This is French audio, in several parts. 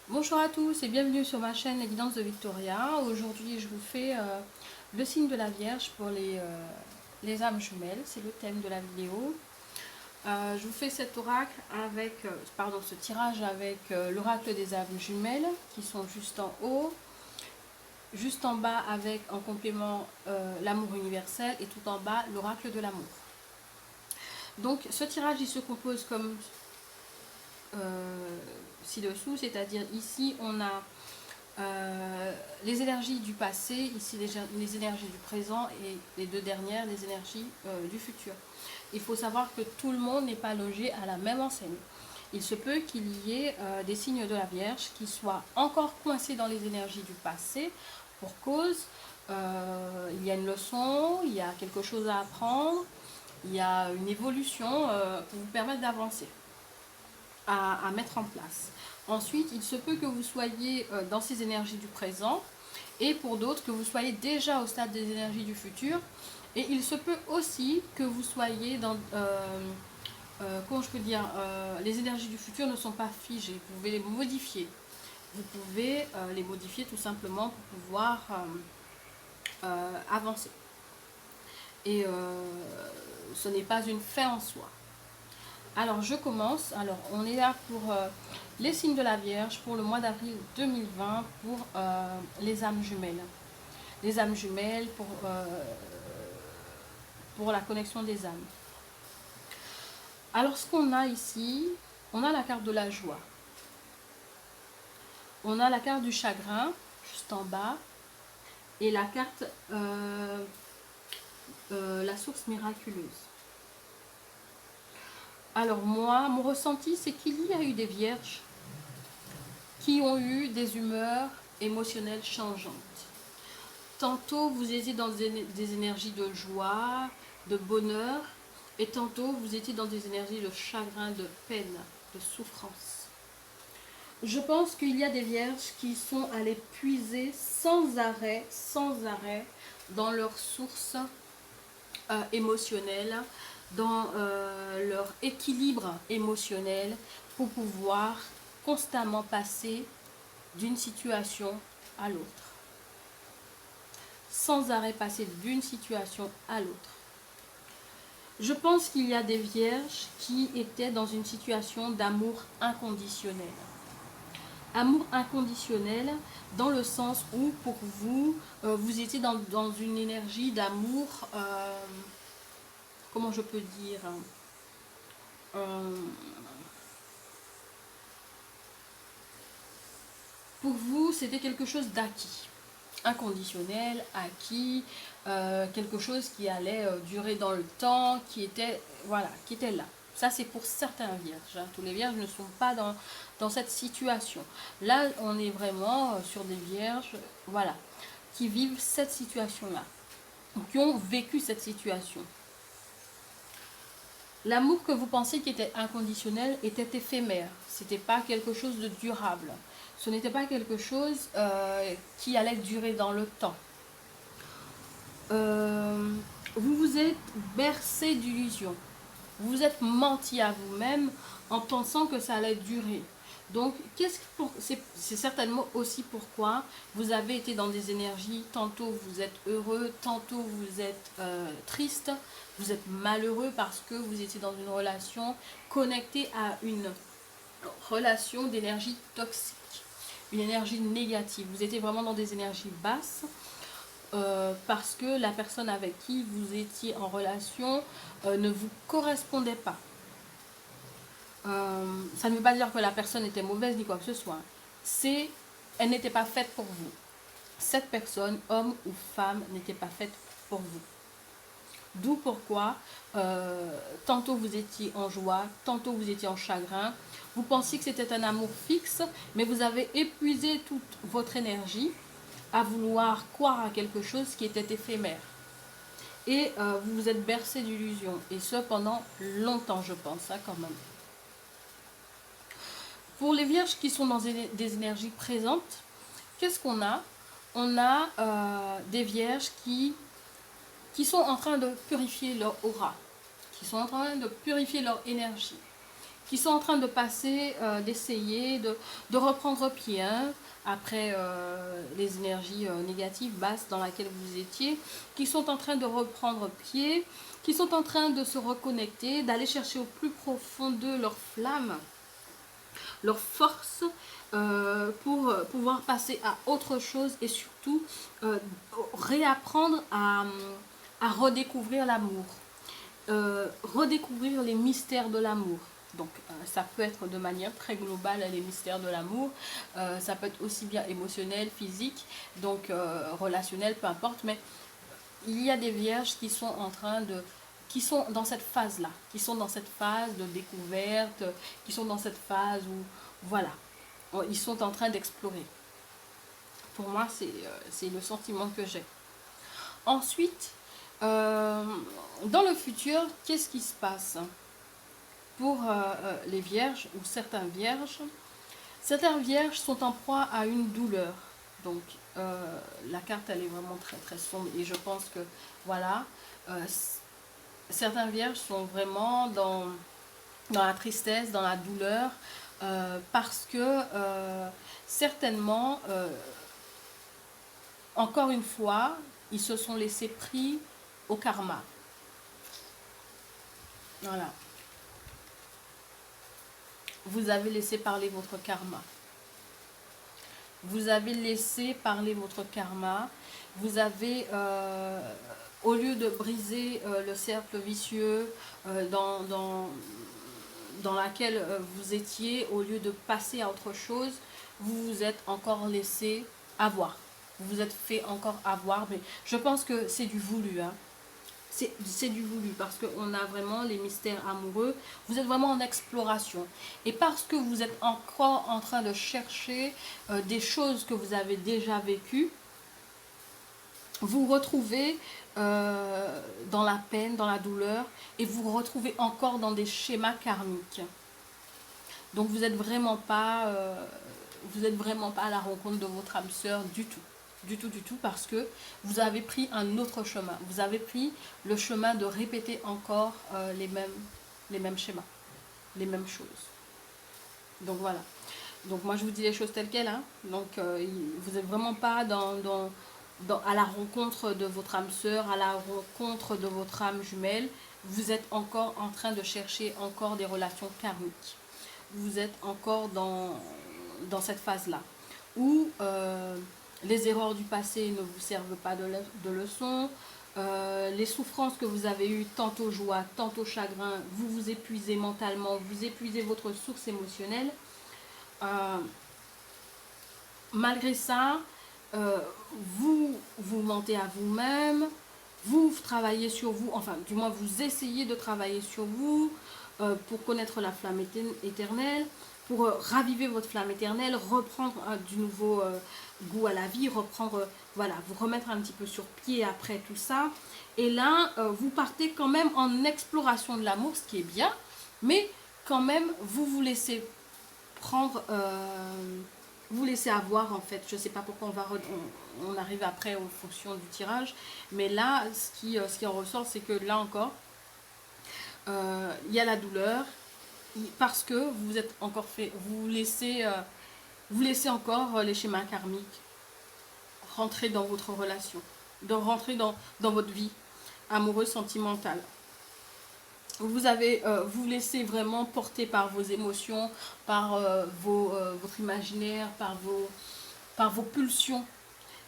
Bonjour à tous et bienvenue sur ma chaîne Les Guidances de Victoria. Aujourd'hui, je vous fais le signe de la Vierge pour les âmes jumelles. C'est le thème de la vidéo. Je vous fais cet oracle avec, ce tirage avec l'oracle des âmes jumelles qui sont juste en haut, juste en bas avec en complément l'amour universel et tout en bas l'oracle de l'amour. Donc ce tirage il se compose comme ci-dessous, c'est-à-dire ici on a les énergies du passé, ici les énergies du présent et les deux dernières, les énergies du futur. Il faut savoir que tout le monde n'est pas logé à la même enseigne. Il se peut qu'il y ait des signes de la Vierge qui soient encore coincés dans les énergies du passé pour cause il y a une leçon, il y a quelque chose à apprendre, il y a une évolution pour vous permettre d'avancer, à mettre en place. Ensuite, il se peut que vous soyez dans ces énergies du présent et pour d'autres que vous soyez déjà au stade des énergies du futur. Et il se peut aussi que vous soyez dans, comment je peux dire, les énergies du futur ne sont pas figées, vous pouvez les modifier. Vous pouvez les modifier tout simplement pour pouvoir avancer. Et ce n'est pas une fin en soi. Alors je commence. Alors on est là pour les signes de la Vierge pour le mois d'avril 2020 pour les âmes jumelles. Les âmes jumelles pour la connexion des âmes. Alors ce qu'on a ici, on a la carte de la joie. On a la carte du chagrin juste en bas et la carte la source miraculeuse. Alors moi, mon ressenti, c'est qu'il y a eu des vierges qui ont eu des humeurs émotionnelles changeantes. Tantôt, vous étiez dans des énergies de joie, de bonheur, et tantôt, vous étiez dans des énergies de chagrin, de peine, de souffrance. Je pense qu'il y a des vierges qui sont allées puiser sans arrêt, dans leur source émotionnelle, dans leur équilibre émotionnel pour pouvoir constamment passer d'une situation à l'autre. Sans arrêt passer d'une situation à l'autre. Je pense qu'il y a des vierges qui étaient dans une situation d'amour inconditionnel. Amour inconditionnel dans le sens où pour vous, vous étiez dans une énergie d'amour, comment je peux dire, pour vous c'était quelque chose d'acquis, inconditionnel, acquis, quelque chose qui allait durer dans le temps, qui était, voilà, qui était là. Ça c'est pour certains vierges, hein. Tous les vierges ne sont pas dans cette situation. Là on est vraiment sur des vierges, voilà, qui vivent cette situation-là, qui ont vécu cette situation. L'amour que vous pensiez qui était inconditionnel était éphémère. C'était pas quelque chose de durable. Ce n'était pas quelque chose qui allait durer dans le temps. Vous vous êtes bercé d'illusions. Vous vous êtes menti à vous-même en pensant que ça allait durer. Donc, c'est certainement aussi pourquoi vous avez été dans des énergies, tantôt vous êtes heureux, tantôt vous êtes triste, vous êtes malheureux parce que vous étiez dans une relation connectée à une relation d'énergie toxique, une énergie négative. Vous étiez vraiment dans des énergies basses parce que la personne avec qui vous étiez en relation ne vous correspondait pas. Ça ne veut pas dire que la personne était mauvaise ni quoi que ce soit. Elle n'était pas faite pour vous. Cette personne, homme ou femme, n'était pas faite pour vous. D'où pourquoi, tantôt vous étiez en joie, tantôt vous étiez en chagrin. Vous pensiez que c'était un amour fixe, mais vous avez épuisé toute votre énergie à vouloir croire à quelque chose qui était éphémère. Et vous vous êtes bercé d'illusions. Et ce, pendant longtemps, je pense, hein, quand même. Pour les vierges qui sont dans des énergies présentes, qu'est-ce qu'on a? On a des vierges qui sont en train de purifier leur aura, qui sont en train de purifier leur énergie, qui sont en train de passer, d'essayer de reprendre pied, hein, après les énergies négatives, basses dans lesquelles vous étiez, qui sont en train de reprendre pied, qui sont en train de se reconnecter, d'aller chercher au plus profond d'eux leur flamme, leur force, pour pouvoir passer à autre chose et surtout réapprendre à redécouvrir l'amour, redécouvrir les mystères de l'amour. Donc ça peut être de manière très globale les mystères de l'amour, ça peut être aussi bien émotionnel, physique, donc relationnel, peu importe, mais il y a des vierges qui sont en train de, qui sont dans cette phase-là, qui sont dans cette phase de découverte, qui sont dans cette phase où, voilà, ils sont en train d'explorer. Pour moi, c'est le sentiment que j'ai. Ensuite, dans le futur, qu'est-ce qui se passe pour les vierges ou certains vierges? Certains vierges sont en proie à une douleur. Donc, la carte, elle est vraiment très très sombre. Et je pense que, voilà, certains vierges sont vraiment dans la tristesse, dans la douleur, parce que certainement, encore une fois, ils se sont laissés pris au karma. Voilà. Vous avez laissé parler votre karma. Vous avez laissé parler votre karma. Vous avez, au lieu de briser le cercle vicieux dans laquelle vous étiez, au lieu de passer à autre chose, vous vous êtes encore laissé avoir. Vous vous êtes fait encore avoir. Mais je pense que c'est du voulu, hein. C'est du voulu parce qu'on a vraiment les mystères amoureux. Vous êtes vraiment en exploration. Et parce que vous êtes encore en train de chercher des choses que vous avez déjà vécues, vous retrouvez dans la peine, dans la douleur, et vous retrouvez encore dans des schémas karmiques. Donc vous n'êtes vraiment pas à la rencontre de votre âme sœur du tout. Du tout, parce que vous avez pris un autre chemin. Vous avez pris le chemin de répéter encore les mêmes schémas, les mêmes choses. Donc voilà. Donc moi je vous dis les choses telles quelles, hein. Donc vous n'êtes vraiment pas à la rencontre de votre âme sœur, à la rencontre de votre âme jumelle. Vous êtes encore en train de chercher encore des relations karmiques. Vous êtes encore dans cette phase-là, où les erreurs du passé ne vous servent pas de leçon, les souffrances que vous avez eues, tantôt joie, tantôt chagrin, vous vous épuisez mentalement, vous épuisez votre source émotionnelle. Malgré ça, vous mentez à vous-même, vous travaillez sur vous, enfin du moins vous essayez de travailler sur vous pour connaître la flamme éternelle, pour raviver votre flamme éternelle, reprendre du nouveau goût à la vie, reprendre, voilà, vous remettre un petit peu sur pied après tout ça. Et là, vous partez quand même en exploration de l'amour, ce qui est bien, mais quand même, vous vous laissez prendre, vous laissez avoir en fait. Je ne sais pas pourquoi on arrive après aux fonctions du tirage, mais là, ce qui en ressort, c'est que là encore, il y a la douleur, parce que vous êtes encore fait, vous laissez encore les schémas karmiques rentrer dans votre relation, rentrer dans votre vie amoureuse, sentimentale. Vous laissez vraiment porter par vos émotions, par votre imaginaire, par vos pulsions.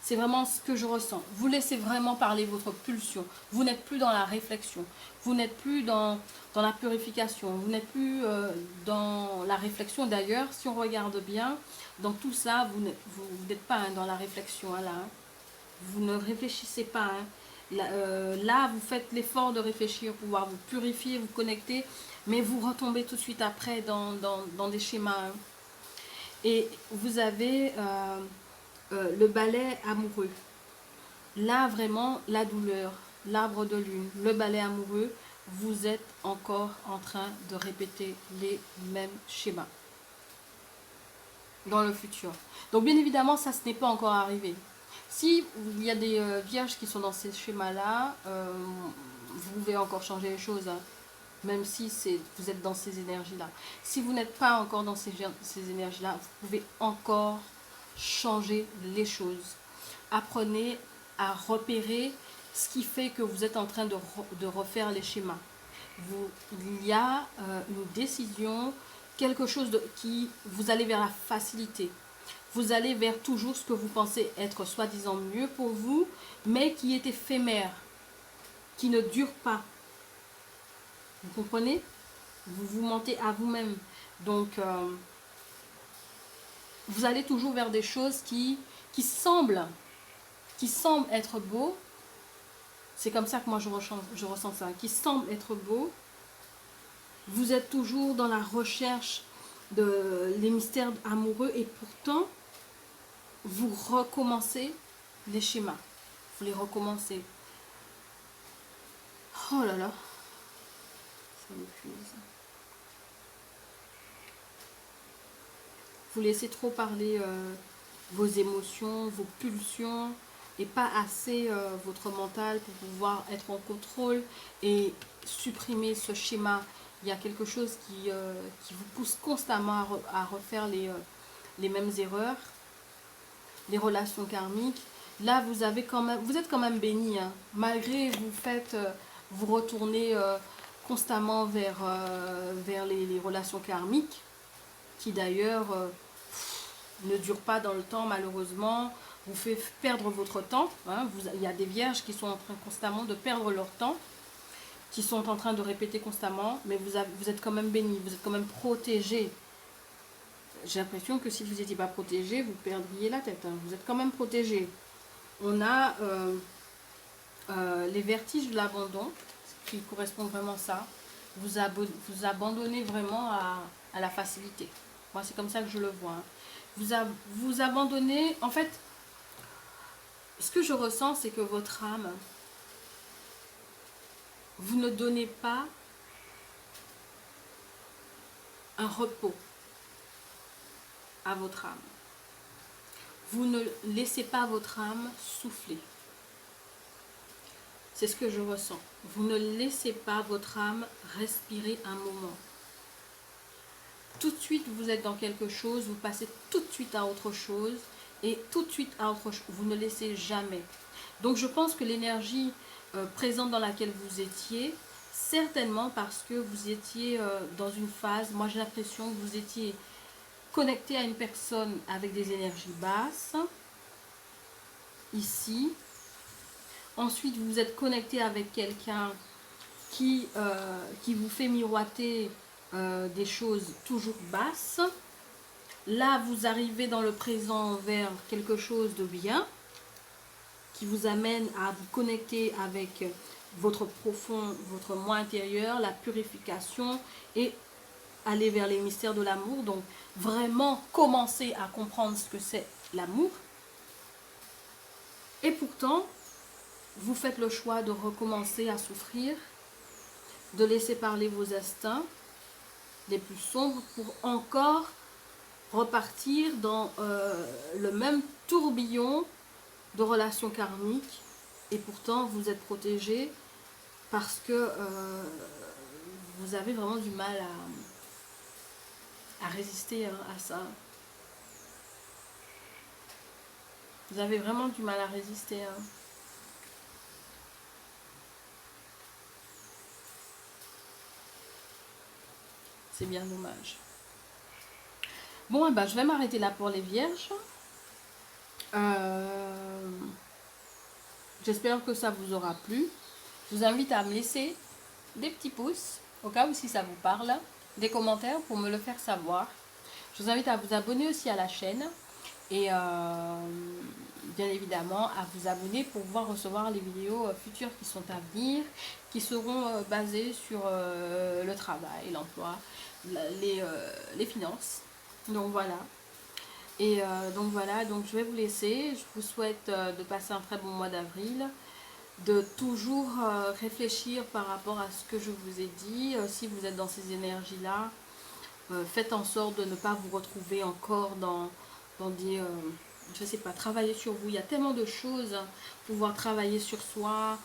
C'est vraiment ce que je ressens. Vous laissez vraiment parler votre pulsion. Vous n'êtes plus dans la réflexion. Vous n'êtes plus dans la purification. Vous n'êtes plus dans la réflexion. D'ailleurs, si on regarde bien, dans tout ça, vous n'êtes pas dans la réflexion. Là, hein. Vous ne réfléchissez pas. Hein. Là, vous faites l'effort de réfléchir, pouvoir vous purifier, vous connecter, mais vous retombez tout de suite après dans des schémas. Hein. Et vous avez le balai amoureux. Là, vraiment, la douleur, l'arbre de lune, le balai amoureux, vous êtes encore en train de répéter les mêmes schémas dans le futur. Donc, bien évidemment, ça, ce n'est pas encore arrivé. Si il y a des vierges qui sont dans ces schémas-là, vous pouvez encore changer les choses. Hein. même si vous êtes dans ces énergies-là. Si vous n'êtes pas encore dans ces énergies-là, vous pouvez encore changer les choses. Apprenez à repérer ce qui fait que vous êtes en train de refaire les schémas. Il y a une décision, quelque chose qui vous allez vers la facilité. Vous allez vers toujours ce que vous pensez être soi-disant mieux pour vous, mais qui est éphémère, qui ne dure pas. Vous comprenez? Vous vous mentez à vous-même. Donc, vous allez toujours vers des choses qui semblent être beaux. C'est comme ça que moi je ressens ça. Qui semblent être beaux. Vous êtes toujours dans la recherche les mystères amoureux et pourtant, vous recommencez les schémas. Vous les recommencez. Oh là là. Ça m'épuise. Vous laissez trop parler vos émotions, vos pulsions et pas assez votre mental pour pouvoir être en contrôle et supprimer ce schéma. Il y a quelque chose qui vous pousse constamment à refaire les mêmes erreurs, les relations karmiques. Là, vous êtes quand même béni, hein. Malgré vous retournez constamment vers les relations karmiques, qui d'ailleurs ne durent pas dans le temps, malheureusement, vous fait perdre votre temps. Hein. Il y a des vierges qui sont en train constamment de perdre leur temps, qui sont en train de répéter constamment, mais vous êtes quand même béni, vous êtes quand même protégé. J'ai l'impression que si vous n'étiez pas protégé, vous perdriez la tête. Hein. Vous êtes quand même protégé. On a les vertiges de l'abandon, qui correspondent vraiment à ça. Vous abandonnez vraiment à la facilité. Moi, c'est comme ça que je le vois. Hein. Vous abandonnez... En fait, ce que je ressens, c'est que votre âme, vous ne donnez pas un repos à votre âme. Vous ne laissez pas votre âme souffler. C'est ce que je ressens. Vous ne laissez pas votre âme respirer un moment. Tout de suite, vous êtes dans quelque chose, vous passez tout de suite à autre chose, et tout de suite à autre chose. Vous ne laissez jamais. Donc, je pense que l'énergie présente dans laquelle vous étiez, certainement parce que vous étiez dans une phase, moi j'ai l'impression que vous étiez connecté à une personne avec des énergies basses, ici. Ensuite, vous êtes connecté avec quelqu'un qui vous fait miroiter des choses toujours basses. Là, vous arrivez dans le présent vers quelque chose de bien qui vous amène à vous connecter avec votre profond, votre moi intérieur, la purification et aller vers les mystères de l'amour. Donc, vraiment commencer à comprendre ce que c'est l'amour. Et pourtant, vous faites le choix de recommencer à souffrir, de laisser parler vos instincts les plus sombres pour encore repartir dans le même tourbillon de relations karmiques. Et pourtant, vous êtes protégé parce que vous avez vraiment du mal à résister à ça. Vous avez vraiment du mal à résister. Hein. C'est bien dommage. Bon, je vais m'arrêter là pour les vierges. J'espère que ça vous aura plu. Je vous invite à me laisser des petits pouces, au cas où si ça vous parle, des commentaires pour me le faire savoir. Je vous invite à vous abonner aussi à la chaîne et bien évidemment à vous abonner pour pouvoir recevoir les vidéos futures qui sont à venir, qui seront basées sur le travail, l'emploi, les finances. Donc voilà. Et donc voilà, donc je vais vous laisser. Je vous souhaite de passer un très bon mois d'avril, de toujours réfléchir par rapport à ce que je vous ai dit. Si vous êtes dans ces énergies-là, faites en sorte de ne pas vous retrouver encore dans des... je sais pas, travailler sur vous. Il y a tellement de choses, pouvoir travailler sur soi,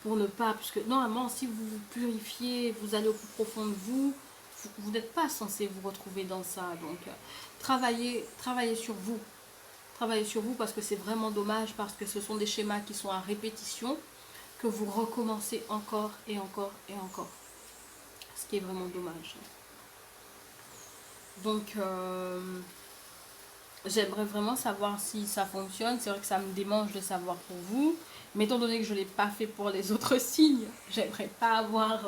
pour ne pas, puisque normalement si vous vous purifiez, vous allez au plus profond de vous, vous n'êtes pas censé vous retrouver dans ça. Donc travaillez sur vous. Travaillez sur vous parce que c'est vraiment dommage, parce que ce sont des schémas qui sont à répétition, que vous recommencez encore et encore et encore. Ce qui est vraiment dommage. Donc, j'aimerais vraiment savoir si ça fonctionne. C'est vrai que ça me démange de savoir pour vous. Mais étant donné que je ne l'ai pas fait pour les autres signes, j'aimerais pas avoir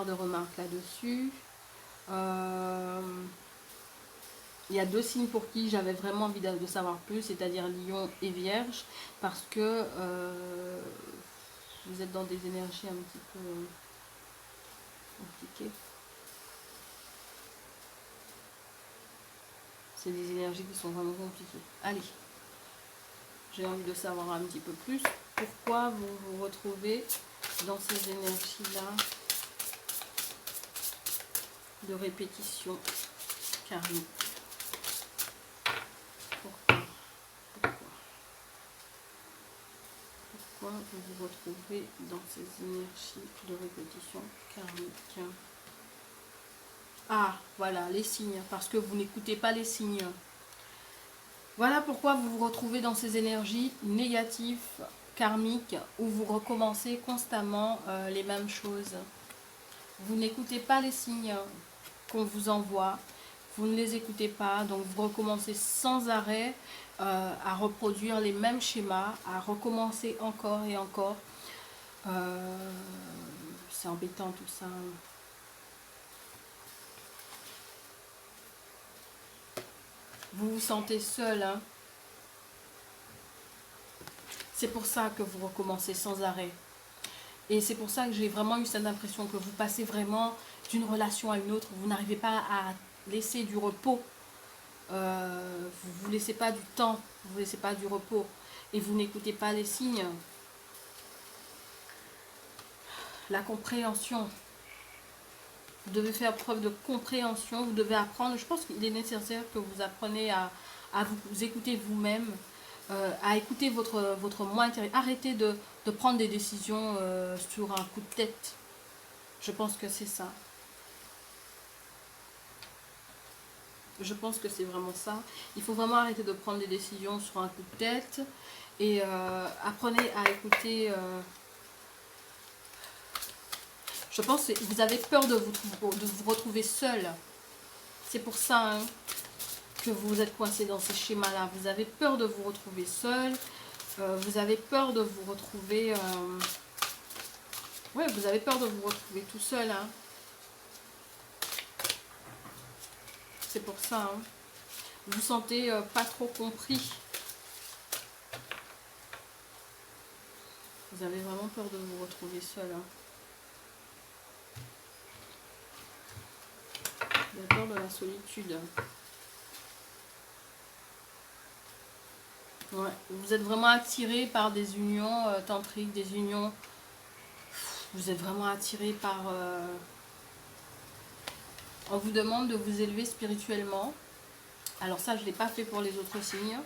de remarques là-dessus. Il y a 2 signes pour qui j'avais vraiment envie de savoir plus, c'est-à-dire Lion et Vierge, parce que vous êtes dans des énergies un petit peu compliquées. C'est des énergies qui sont vraiment compliquées. Allez, j'ai envie de savoir un petit peu plus pourquoi vous vous retrouvez dans ces énergies-là de répétition karmique. Pourquoi vous vous retrouvez dans ces énergies de répétition karmique? Ah, voilà, les signes, parce que vous n'écoutez pas les signes. Voilà pourquoi vous vous retrouvez dans ces énergies négatives, karmiques, où vous recommencez constamment les mêmes choses. Vous n'écoutez pas les signes qu'on vous envoie, vous ne les écoutez pas, donc vous recommencez sans arrêt à reproduire les mêmes schémas, à recommencer encore et encore. C'est embêtant tout ça. Vous vous sentez seul, hein? C'est pour ça que vous recommencez sans arrêt. Et c'est pour ça que j'ai vraiment eu cette impression que vous passez vraiment d'une relation à une autre. Vous n'arrivez pas à laisser du repos. Vous ne vous laissez pas du temps. Vous ne vous laissez pas du repos. Et vous n'écoutez pas les signes. La compréhension. Vous devez faire preuve de compréhension. Vous devez apprendre. Je pense qu'il est nécessaire que vous appreniez à vous écouter vous-même. À écouter votre moi intérieur. Arrêtez de prendre des décisions sur un coup de tête. Je pense que c'est ça. Je pense que c'est vraiment ça. Il faut vraiment arrêter de prendre des décisions sur un coup de tête. Et apprenez à écouter. Je pense que vous avez peur de vous retrouver seul. C'est pour ça hein, que vous êtes coincé dans ces schémas-là. Vous avez peur de vous retrouver seul. Vous avez peur de vous retrouver... Ouais, vous avez peur de vous retrouver tout seul. Hein. C'est pour ça. Hein. Vous vous sentez pas trop compris. Vous avez vraiment peur de vous retrouver seul. Hein. Vous avez peur de la solitude. Ouais. Vous êtes vraiment attiré par des unions tantriques, des unions... Vous êtes vraiment attiré par... On vous demande de vous élever spirituellement. Alors ça, je ne l'ai pas fait pour les autres signes.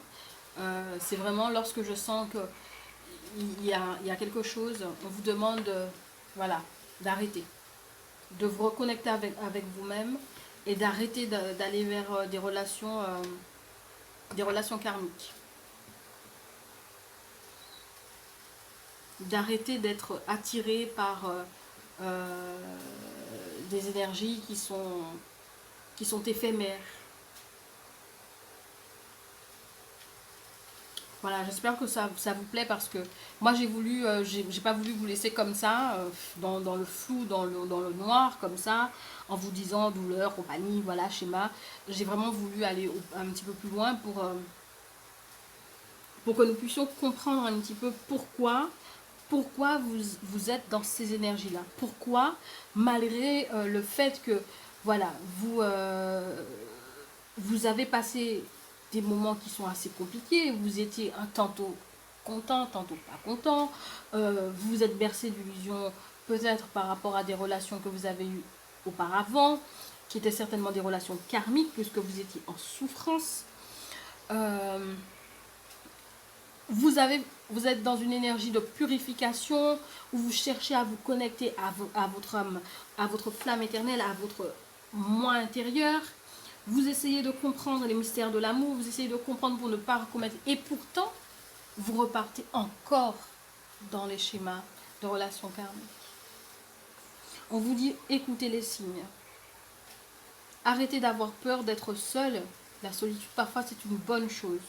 C'est vraiment lorsque je sens qu'il y a quelque chose, on vous demande voilà, d'arrêter. De vous reconnecter avec vous-même et d'arrêter d'aller vers des relations karmiques. D'arrêter d'être attiré par des énergies qui sont éphémères. Voilà, j'espère que ça vous plaît parce que moi j'ai pas voulu vous laisser comme ça, dans le flou, dans le noir, comme ça, en vous disant douleur, compagnie, voilà, schéma. J'ai vraiment voulu aller un petit peu plus loin pour que nous puissions comprendre un petit peu pourquoi vous êtes dans ces énergies-là. Pourquoi, malgré le fait que, voilà, vous avez passé des moments qui sont assez compliqués, vous étiez tantôt content, tantôt pas content, vous êtes bercé d'illusions peut-être par rapport à des relations que vous avez eues auparavant, qui étaient certainement des relations karmiques, puisque vous étiez en souffrance. vous êtes dans une énergie de purification où vous cherchez à vous connecter à votre âme, à votre flamme éternelle, à votre moi intérieur. Vous essayez de comprendre les mystères de l'amour, vous essayez de comprendre pour ne pas recommettre. Et pourtant, vous repartez encore dans les schémas de relations karmiques. On vous dit, écoutez les signes. Arrêtez d'avoir peur d'être seul. La solitude, parfois, c'est une bonne chose.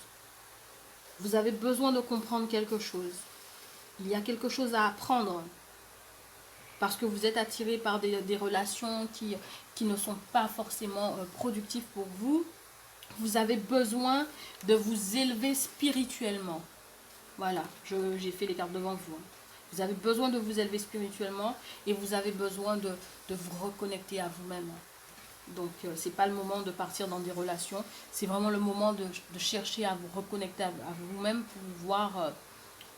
Vous avez besoin de comprendre quelque chose. Il y a quelque chose à apprendre. Parce que vous êtes attiré par des relations qui ne sont pas forcément productives pour vous. Vous avez besoin de vous élever spirituellement. Voilà, j'ai fait les cartes devant vous. Vous avez besoin de vous élever spirituellement et vous avez besoin de vous reconnecter à vous-même. Donc, ce n'est pas le moment de partir dans des relations. C'est vraiment le moment de chercher à vous reconnecter à vous-même pour pouvoir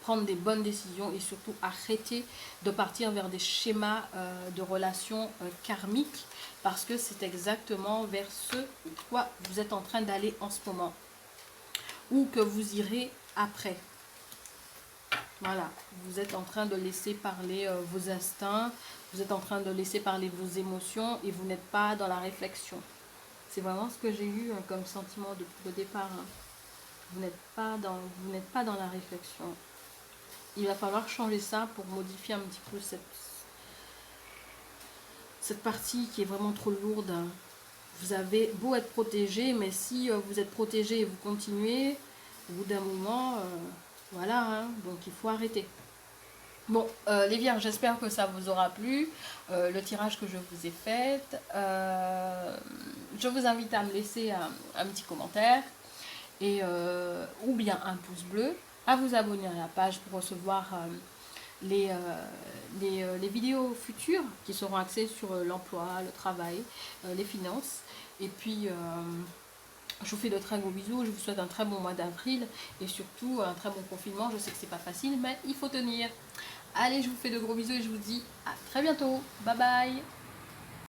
prendre des bonnes décisions et surtout arrêter de partir vers des schémas de relations karmiques parce que c'est exactement vers ce quoi vous êtes en train d'aller en ce moment ou que vous irez après. Voilà, vous êtes en train de laisser parler vos instincts, vous êtes en train de laisser parler vos émotions et vous n'êtes pas dans la réflexion. C'est vraiment ce que j'ai eu comme sentiment depuis le départ. Hein. Vous n'êtes pas dans la réflexion. Il va falloir changer ça pour modifier un petit peu cette partie qui est vraiment trop lourde. Hein. Vous avez beau être protégé, mais si vous êtes protégé et vous continuez, au bout d'un moment... voilà, hein, donc il faut arrêter. Bon, les vierges, j'espère que ça vous aura plu, le tirage que je vous ai fait. Je vous invite à me laisser un petit commentaire et, ou bien un pouce bleu, à vous abonner à la page pour recevoir les vidéos futures qui seront axées sur l'emploi, le travail, les finances. Et puis... je vous fais de très gros bisous, je vous souhaite un très bon mois d'avril et surtout un très bon confinement. Je sais que c'est pas facile, mais il faut tenir. Allez, je vous fais de gros bisous et je vous dis à très bientôt. Bye bye.